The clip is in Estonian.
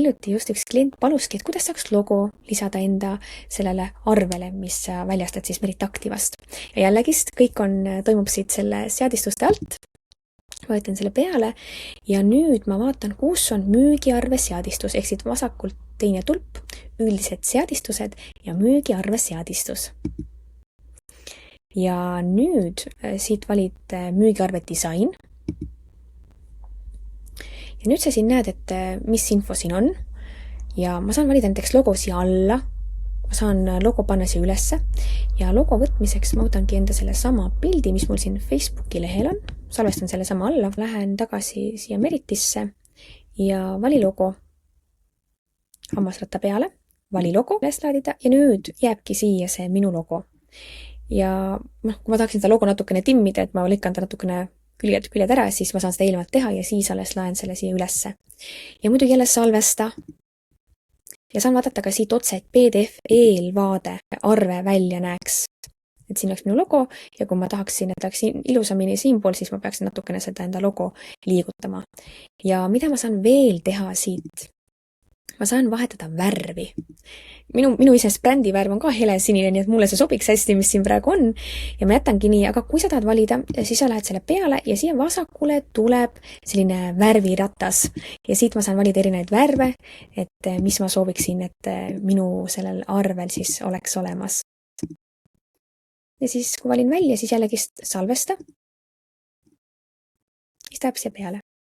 Hiljuti just üks klient paluski, et kuidas saaks logo lisada enda sellele arvele, mis sa väljastad siis Merit Activast. Ja jällegist kõik toimub siit selle seadistuste alt. Võetan selle peale ja nüüd ma vaatan, kus on müügiarve seadistus, ehk siit vasakult teine tulp, üldised seadistused ja müügiarve seadistus. Ja nüüd siit valid müügiarve disain. Ja nüüd sa siin näed, et mis info siin on ja ma saan valida näiteks logo siia alla, ma saan logo panna siia ülesse ja logo võtmiseks ma võtangi enda selle sama pildi, mis mul siin Facebooki lehel on, salvestan selle sama alla, lähen tagasi siia Meritisse ja vali logo, hammasratta peale, vali logo, üles laadida ja nüüd jääbki siia see minu logo. Ja kui ma tahaksin seda logo natukene timmida, et ma lõikan ta natukene küljed ära, siis ma saan seda eelmalt teha ja siis alles laen selle siia ülesse. Ja muidugi jälle salvesta. Ja saan vaadata ka siit otse, et PDF eelvaade arve välja näeks. Et siin oleks minu logo ja kui ma tahaksin, et oleks ilusamini siinpool, siis ma peaksin natukene seda enda logo liigutama. Ja mida ma saan veel teha siit? Ma saan vahetada värvi. Minu isest brändi värv on ka helesinine, nii et mulle see sobiks hästi, mis siin praegu on. Ja ma jätangi nii, aga kui sa tahad valida, siis sa lähed selle peale ja siia vasakule tuleb selline värviratas. Ja siit ma saan valida erinevaid värve, et mis ma sooviksin, et minu sellel arvel siis oleks olemas. Ja siis, kui valin välja, siis jällegist salvesta. Siis läheb siia peale.